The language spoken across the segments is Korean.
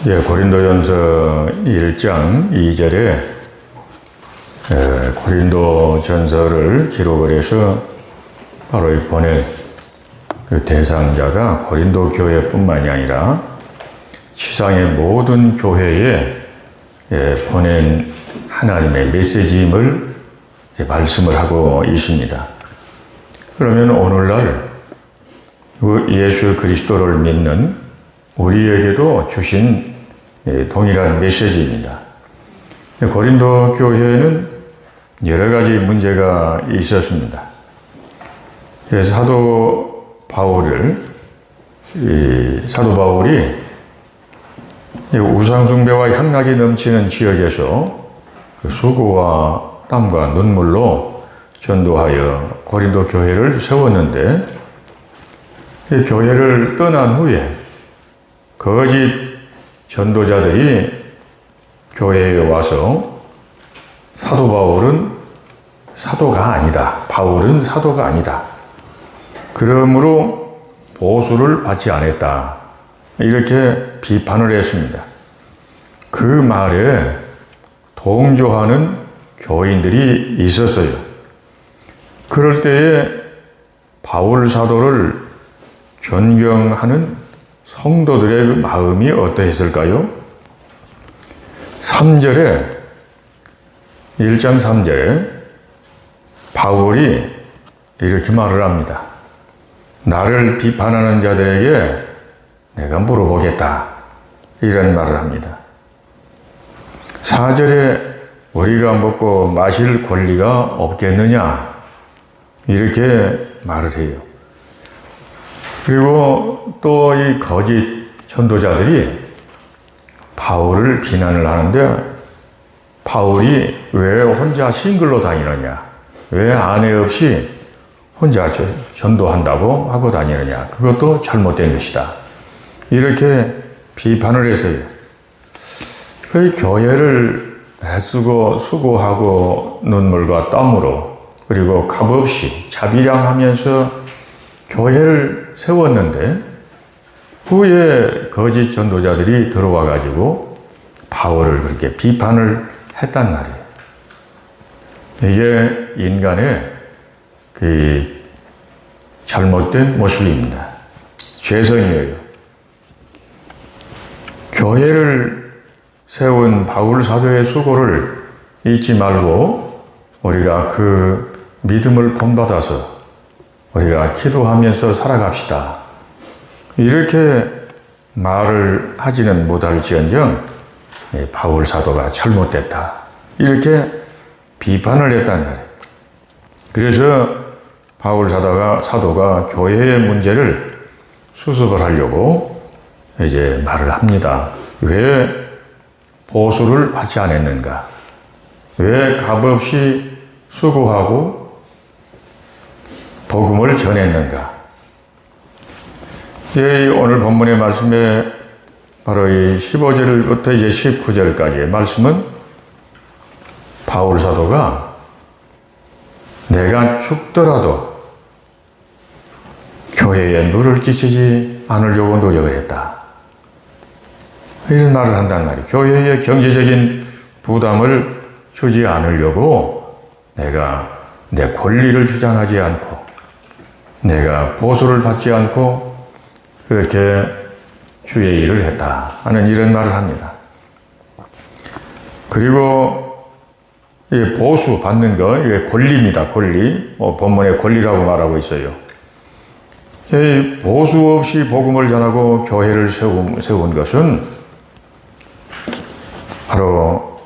고린도전서 1장 2절에 고린도전서를 기록을 해서 바로 이 보낼 그 대상자가 고린도 교회뿐만이 아니라 지상의 모든 교회에 보낸 하나님의 메시지임을 말씀을 하고 있습니다. 그러면 오늘날 예수 그리스도를 믿는 우리에게도 주신 동일한 메시지입니다. 고린도 교회에는 여러 가지 문제가 있었습니다. 그래서 사도 바울이 우상숭배와 향락이 넘치는 지역에서 그 수고와 땀과 눈물로 전도하여 고린도 교회를 세웠는데, 이 교회를 떠난 후에 거짓 전도자들이 교회에 와서 사도 바울은 사도가 아니다. 바울은 사도가 아니다. 그러므로 보수를 받지 않았다. 이렇게 비판을 했습니다. 그 말에 동조하는 교인들이 있었어요. 그럴 때에 바울 사도를 존경하는 성도들의 그 마음이 어떠했을까요? 1장 3절에 바울이 이렇게 말을 합니다. 나를 비판하는 자들에게 내가 물어보겠다. 이런 말을 합니다. 4절에 우리가 먹고 마실 권리가 없겠느냐? 이렇게 말을 해요. 그리고 또 이 거짓 전도자들이 바울을 비난을 하는데, 바울이 왜 혼자 싱글로 다니느냐? 왜 아내 없이 혼자 전도한다고 하고 다니느냐? 그것도 잘못된 것이다. 이렇게 비판을 했어요. 그 교회를 애쓰고 수고하고 눈물과 땀으로 그리고 값없이 자비량하면서 교회를 세웠는데, 후에 거짓 전도자들이 들어와 가지고 바울을 그렇게 비판을 했단 말이에요. 이게 인간의 그 잘못된 모습입니다. 죄성이에요. 교회를 세운 바울 사도의 수고를 잊지 말고 우리가 그 믿음을 본받아서 우리가 기도하면서 살아갑시다. 이렇게 말을 하지는 못할지언정 바울 사도가 잘못됐다. 이렇게 비판을 했단 말이에요. 그래서 바울 사도가 교회의 문제를 수습을 하려고 이제 말을 합니다. 왜 보수를 받지 않았는가? 왜 값없이 수고하고 복음을 전했는가? 오늘 본문의 말씀에 바로 이 15절부터 이제 19절까지의 말씀은 바울 사도가 내가 죽더라도 교회에 누를 끼치지 않으려고 노력을 했다. 이런 말을 한단 말이에요. 교회의 경제적인 부담을 주지 않으려고 내가 내 권리를 주장하지 않고 내가 보수를 받지 않고 그렇게 주의 일을 했다 하는 이런 말을 합니다. 그리고 이 보수 받는 거, 이게 권리입니다. 권리. 본문에 권리라고 말하고 있어요. 이 보수 없이 복음을 전하고 교회를 세운 것은 바로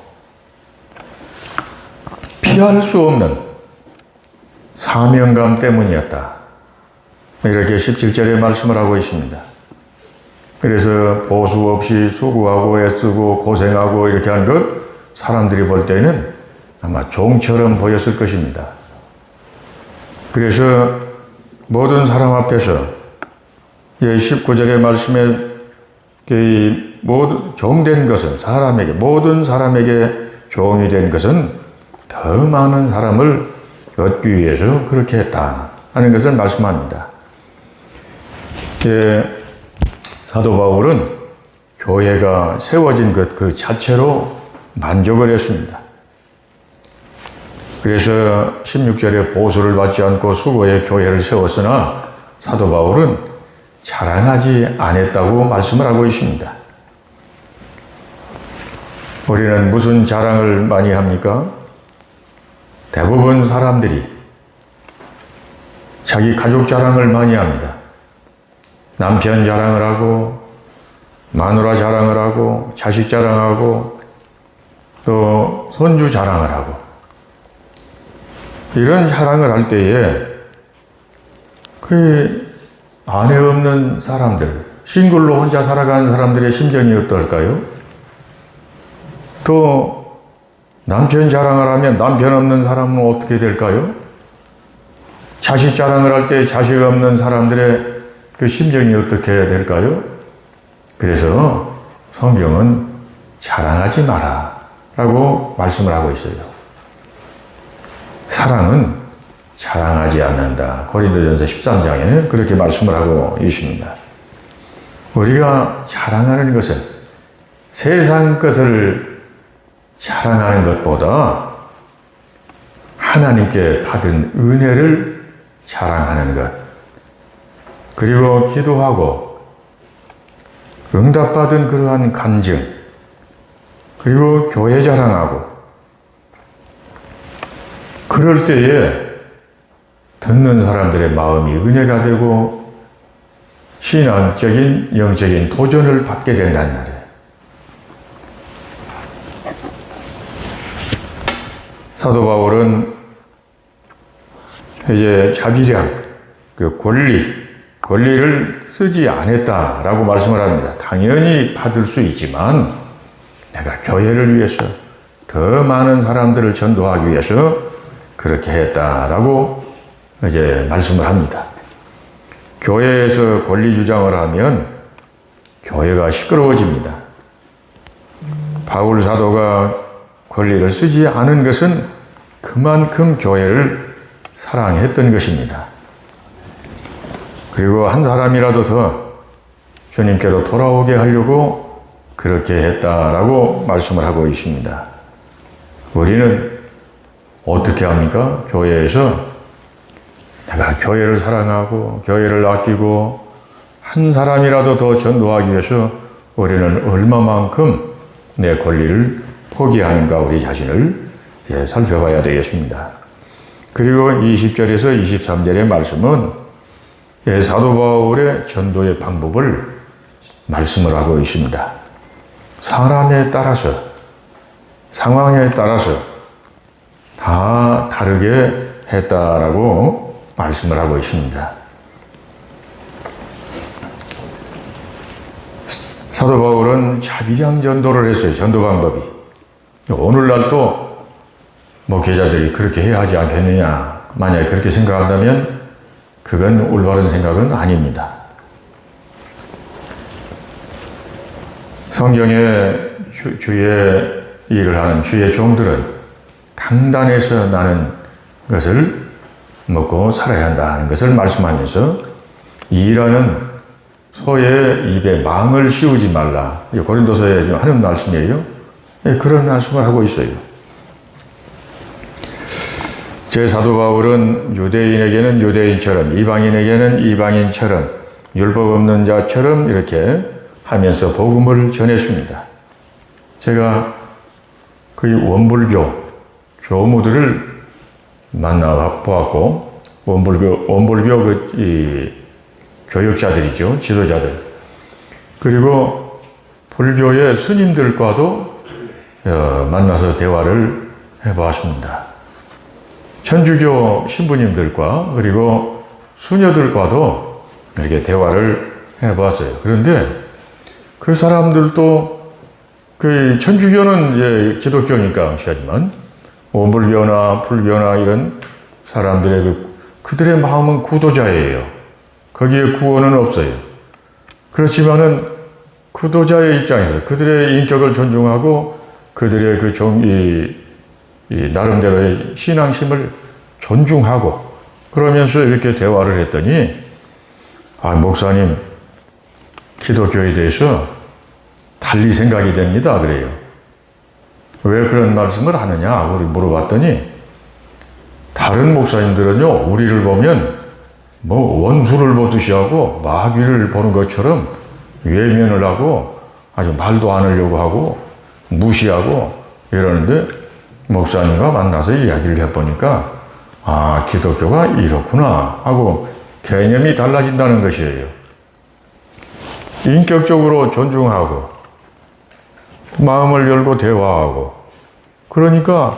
피할 수 없는 사명감 때문이었다. 이렇게 17절에 말씀을 하고 있습니다. 그래서 보수 없이 수고하고 애쓰고 고생하고 이렇게 한 것, 사람들이 볼 때는 아마 종처럼 보였을 것입니다. 그래서 모든 사람 앞에서 19절의 말씀에 종된 것은 모든 사람에게 종이 된 것은 더 많은 사람을 얻기 위해서 그렇게 했다 하는 것을 말씀합니다. 사도 바울은 교회가 세워진 것 그 자체로 만족을 했습니다. 그래서 16절에 보수를 받지 않고 수고의 교회를 세웠으나 사도 바울은 자랑하지 않았다고 말씀을 하고 있습니다. 우리는 무슨 자랑을 많이 합니까? 대부분 사람들이 자기 가족 자랑을 많이 합니다. 남편 자랑을 하고, 마누라 자랑을 하고, 자식 자랑하고, 또 손주 자랑을 하고, 이런 자랑을 할 때에 그 아내 없는 사람들, 싱글로 혼자 살아가는 사람들의 심정이 어떨까요? 또 남편 자랑을 하면 남편 없는 사람은 어떻게 될까요? 자식 자랑을 할 때 자식 없는 사람들의 그 심정이 어떻게 될까요? 그래서 성경은 자랑하지 마라 라고 말씀을 하고 있어요. 사랑은 자랑하지 않는다. 고린도전서 13장에 그렇게 말씀을 하고 있습니다. 우리가 자랑하는 것은 세상 것을 자랑하는 것보다 하나님께 받은 은혜를 자랑하는 것, 그리고 기도하고 응답받은 그러한 간증, 그리고 교회 자랑하고, 그럴 때에 듣는 사람들의 마음이 은혜가 되고 신앙적인 영적인 도전을 받게 된다는 말이에요. 사도 바울은 이제 자비량, 그 권리를 쓰지 않았다라고 말씀을 합니다. 당연히 받을 수 있지만 내가 교회를 위해서 더 많은 사람들을 전도하기 위해서 그렇게 했다라고 이제 말씀을 합니다. 교회에서 권리 주장을 하면 교회가 시끄러워집니다. 바울 사도가 권리를 쓰지 않은 것은 그만큼 교회를 사랑했던 것입니다. 그리고 한 사람이라도 더 주님께로 돌아오게 하려고 그렇게 했다라고 말씀을 하고 있습니다. 우리는 어떻게 합니까? 교회에서 내가 교회를 사랑하고 교회를 아끼고 한 사람이라도 더 전도하기 위해서 우리는 얼마만큼 내 권리를 포기하는가 우리 자신을 살펴봐야 되겠습니다. 그리고 20절에서 23절의 말씀은 사도 바울의 전도의 방법을 말씀을 하고 있습니다. 사람에 따라서, 상황에 따라서 다 다르게 했다라고 말씀을 하고 있습니다. 사도 바울은 자비량 전도를 했어요. 전도 방법이. 오늘날도 목회자들이 그렇게 해야 하지 않겠느냐. 만약에 그렇게 생각한다면 그건 올바른 생각은 아닙니다. 성경에 주의 일을 하는 주의 종들은 강단에서 나는 것을 먹고 살아야 한다는 것을 말씀하면서 일하는 소의 입에 망을 씌우지 말라. 고린도서에 좀 하는 말씀이에요. 그런 말씀을 하고 있어요. 제 사도 바울은 유대인에게는 유대인처럼, 이방인에게는 이방인처럼, 율법 없는 자처럼 이렇게 하면서 복음을 전했습니다. 제가 그 원불교 교무들을 만나 보았고, 원불교 교육자들이죠, 지도자들. 그리고 불교의 스님들과도 만나서 대화를 해보았습니다. 천주교 신부님들과 그리고 수녀들과도 이렇게 대화를 해보았어요. 그런데 그 사람들도 그 천주교는 기독교니까 하지만 원불교나 불교나 이런 사람들의 그들의 마음은 구도자예요. 거기에 구원은 없어요. 그렇지만은 구도자의 입장에서 그들의 인격을 존중하고 그들의 나름대로의 신앙심을 존중하고 그러면서 이렇게 대화를 했더니, 목사님, 기독교에 대해서 달리 생각이 됩니다. 그래요. 왜 그런 말씀을 하느냐? 우리 물어봤더니 다른 목사님들은요, 우리를 보면 뭐 원수를 보듯이 하고 마귀를 보는 것처럼 외면을 하고 아주 말도 안 하려고 하고 무시하고 이러는데 목사님과 만나서 이야기를 해보니까 아, 기독교가 이렇구나 하고 개념이 달라진다는 것이에요. 인격적으로 존중하고 마음을 열고 대화하고 그러니까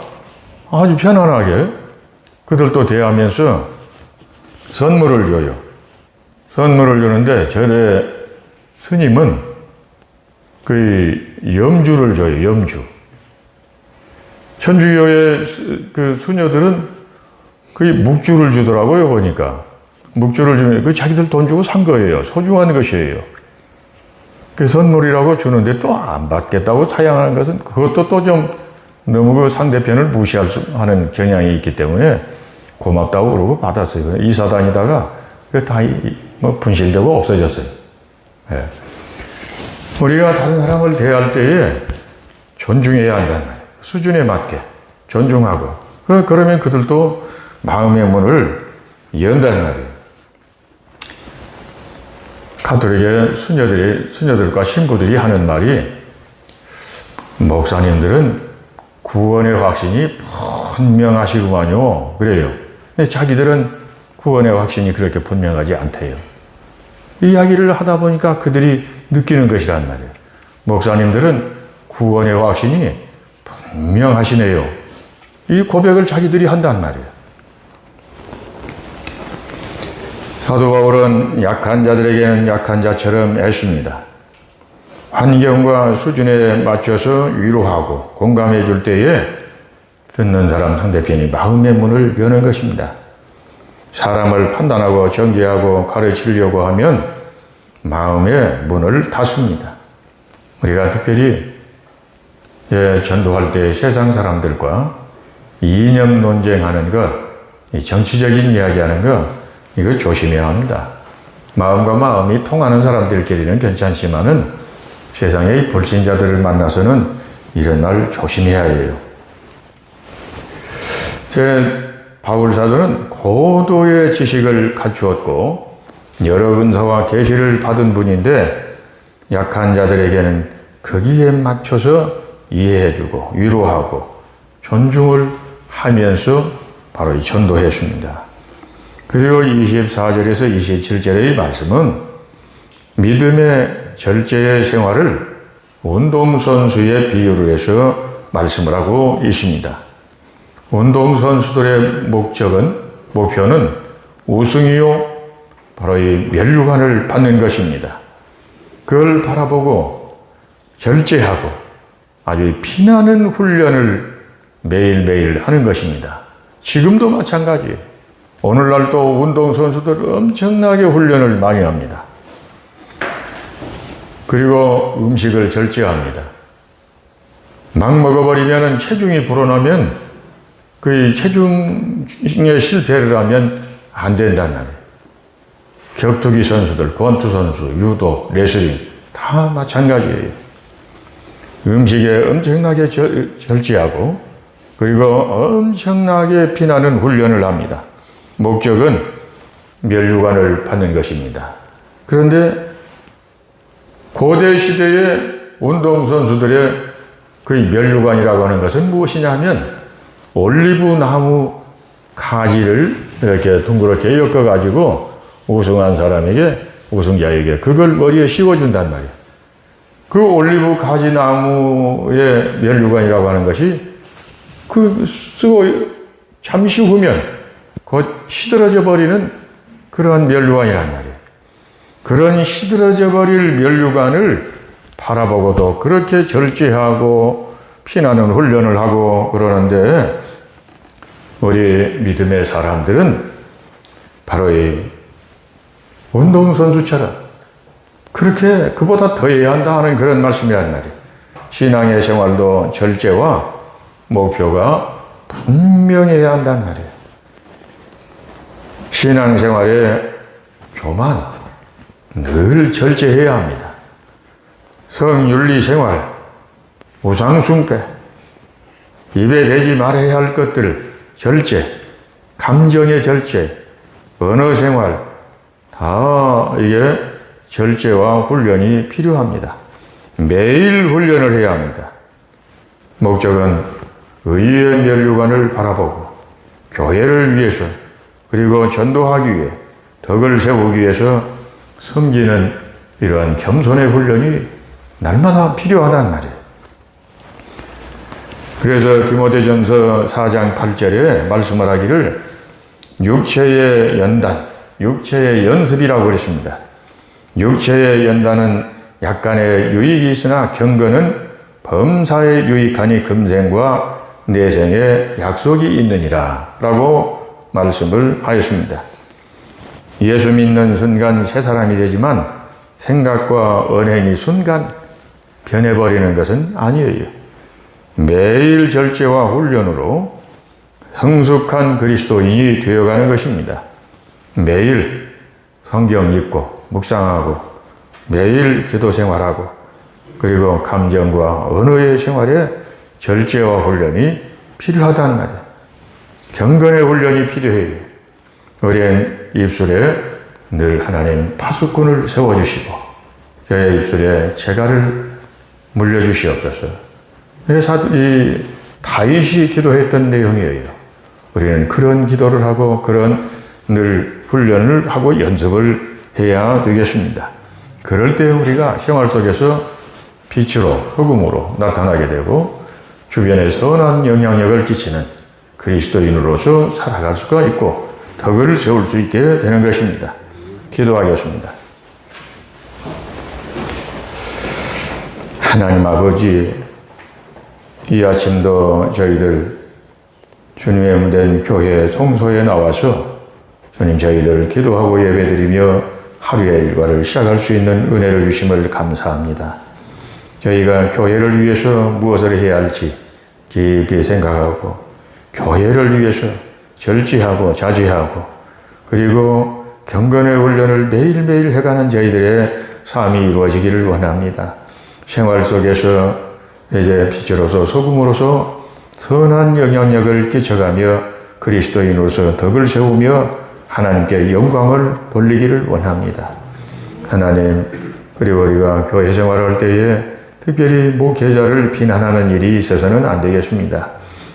아주 편안하게 그들도 대하면서 선물을 줘요. 선물을 주는데 저의 스님은 그 염주를 줘요. 염주. 천주교의 그 수녀들은 그 묵주를 주더라고요. 보니까 묵주를 주면 그 자기들 돈 주고 산 거예요. 소중한 것이에요. 그 선물이라고 주는데 또 안 받겠다고 타양하는 것은 그것도 또 좀 너무 그 상대편을 무시하는 경향이 있기 때문에 고맙다고 그러고 받았어요. 이사 다니다가 다 뭐 분실되고 없어졌어요. 예. 우리가 다른 사람을 대할 때에 존중해야 한다는 말이에요. 수준에 맞게 존중하고 그러면 그들도 마음의 문을 연다는 말이에요. 가톨릭의 수녀들과 신부들이 하는 말이 목사님들은 구원의 확신이 분명하시구만요. 그래요. 근데 자기들은 구원의 확신이 그렇게 분명하지 않대요. 이야기를 하다 보니까 그들이 느끼는 것이란 말이에요. 목사님들은 구원의 확신이 분명하시네요. 이 고백을 자기들이 한단 말이에요. 사도 바울은 약한 자들에게는 약한 자처럼 애씁니다. 환경과 수준에 맞춰서 위로하고 공감해 줄 때에 듣는 사람 상대편이 마음의 문을 여는 것입니다. 사람을 판단하고 정죄하고 가르치려고 하면 마음의 문을 닫습니다. 우리가 특별히 전도할 때 세상 사람들과 이념 논쟁하는 것, 정치적인 이야기하는 것, 이거 조심해야 합니다. 마음과 마음이 통하는 사람들끼리는 괜찮지만은 세상의 불신자들을 만나서는 이런 날 조심해야 해요. 바울 사도는 고도의 지식을 갖추었고 여러 은사와 계시를 받은 분인데 약한 자들에게는 거기에 맞춰서 이해해주고 위로하고 존중을 하면서 바로 전도했습니다. 그리고 24절에서 27절의 말씀은 믿음의 절제의 생활을 운동선수의 비유를 해서 말씀을 하고 있습니다. 운동선수들의 목표는 우승이요, 바로 이 면류관을 받는 것입니다. 그걸 바라보고 절제하고 아주 피나는 훈련을 매일매일 하는 것입니다. 지금도 마찬가지예요. 오늘날 또 운동선수들 엄청나게 훈련을 많이 합니다. 그리고 음식을 절제합니다. 막 먹어버리면 체중이 불어나면 그 체중에 실패를 하면 안 된다는 말이에요. 격투기 선수들, 권투 선수, 유도, 레슬링 다 마찬가지예요. 음식에 엄청나게 절제하고 그리고 엄청나게 피나는 훈련을 합니다. 목적은 면류관을 받는 것입니다. 그런데 고대 시대의 운동선수들의 그 면류관이라고 하는 것은 무엇이냐면 올리브 나무 가지를 이렇게 둥그렇게 엮어가지고 우승한 사람에게, 우승자에게 그걸 머리에 씌워준단 말이에요. 그 올리브 가지 나무의 면류관이라고 하는 것이 그 쓰고 잠시 후면 곧 시들어져 버리는 그러한 면류관이란 말이에요. 그런 시들어져 버릴 면류관을 바라보고도 그렇게 절제하고 피나는 훈련을 하고 그러는데 우리 믿음의 사람들은 바로 이 운동선수처럼 그렇게 그보다 더 해야 한다 하는 그런 말씀이란 말이에요. 신앙의 생활도 절제와 목표가 분명해야 한단 말이에요. 신앙생활의 교만 늘 절제해야 합니다. 성윤리 생활, 우상숭배, 입에 대지 말아야 할 것들, 절제, 감정의 절제, 언어 생활, 다 이게 절제와 훈련이 필요합니다. 매일 훈련을 해야 합니다. 목적은 의의 면류관을 바라보고 교회를 위해서 그리고 전도하기 위해 덕을 세우기 위해서 섬기는 이러한 겸손의 훈련이 날마다 필요하단 말이에요. 그래서 디모데전서 4장 8절에 말씀을 하기를 육체의 연단, 육체의 연습이라고 그랬습니다. 육체의 연단은 약간의 유익이 있으나 경건은 범사에 유익하니 금생과 내생에 약속이 있느니라 라고 말씀을 하였습니다. 예수 믿는 순간 새 사람이 되지만 생각과 언행이 순간 변해버리는 것은 아니에요. 매일 절제와 훈련으로 성숙한 그리스도인이 되어가는 것입니다. 매일 성경 읽고 묵상하고 매일 기도 생활하고 그리고 감정과 언어의 생활에 절제와 훈련이 필요하다는 말이에요. 경건의 훈련이 필요해요. 우리의 입술에 늘 하나님 파수꾼을 세워주시고 저의 입술에 재갈을 물려주시옵소서. 이 다윗이 기도했던 내용이에요. 우리는 그런 기도를 하고 그런 늘 훈련을 하고 연습을 해야 되겠습니다. 그럴 때 우리가 생활 속에서 빛으로 흑음으로 나타나게 되고 주변에 선한 영향력을 끼치는 그리스도인으로서 살아갈 수가 있고 덕을 세울 수 있게 되는 것입니다. 기도하겠습니다. 하나님 아버지, 이 아침도 저희들 주님의 몸된 교회 성소에 나와서 주님 저희들 기도하고 예배드리며 하루의 일과를 시작할 수 있는 은혜를 주심을 감사합니다. 저희가 교회를 위해서 무엇을 해야 할지 깊이 생각하고 교회를 위해서 절제하고 자제하고 그리고 경건의 훈련을 매일매일 해가는 저희들의 삶이 이루어지기를 원합니다. 생활 속에서 이제 빛으로서 소금으로서 선한 영향력을 끼쳐가며 그리스도인으로서 덕을 세우며 하나님께 영광을 돌리기를 원합니다. 하나님, 그리고 우리가 교회 생활할 때에 특별히 목회자를 비난하는 일이 있어서는 안 되겠습니다.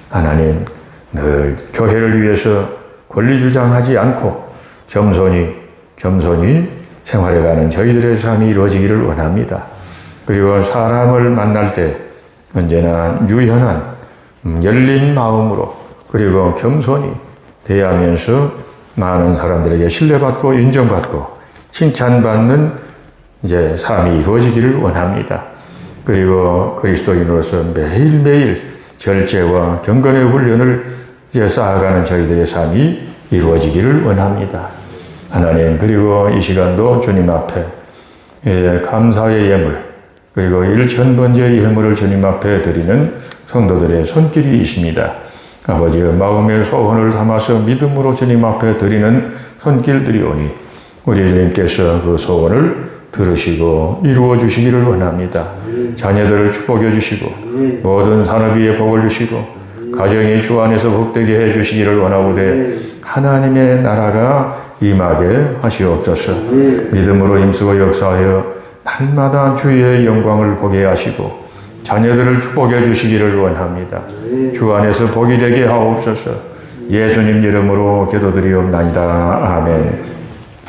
하나님, 늘 교회를 위해서 권리 주장하지 않고 겸손히 생활해가는 저희들의 삶이 이루어지기를 원합니다. 그리고 사람을 만날 때 언제나 유연한 열린 마음으로 그리고 겸손히 대하면서 많은 사람들에게 신뢰받고 인정받고 칭찬받는 이제 삶이 이루어지기를 원합니다. 그리고 그리스도인으로서 매일매일 절제와 경건의 훈련을 이제 쌓아가는 저희들의 삶이 이루어지기를 원합니다. 하나님, 그리고 이 시간도 주님 앞에 감사의 예물 그리고 1000번째의 예물을 주님 앞에 드리는 성도들의 손길이 있습니다. 아버지의 마음의 소원을 담아서 믿음으로 주님 앞에 드리는 손길들이오니 우리 주님께서 그 소원을 들으시고 이루어 주시기를 원합니다. 자녀들을 축복해 주시고 모든 산업 위에 복을 주시고 가정이 주 안에서 복되게 해 주시기를 원하오되 하나님의 나라가 임하게 하시옵소서. 믿음으로 힘쓰고 역사하여 날마다 주의 영광을 보게 하시고 자녀들을 축복해 주시기를 원합니다. 주 안에서 복이 되게 하옵소서. 예수님 이름으로 기도드리옵나이다. 아멘.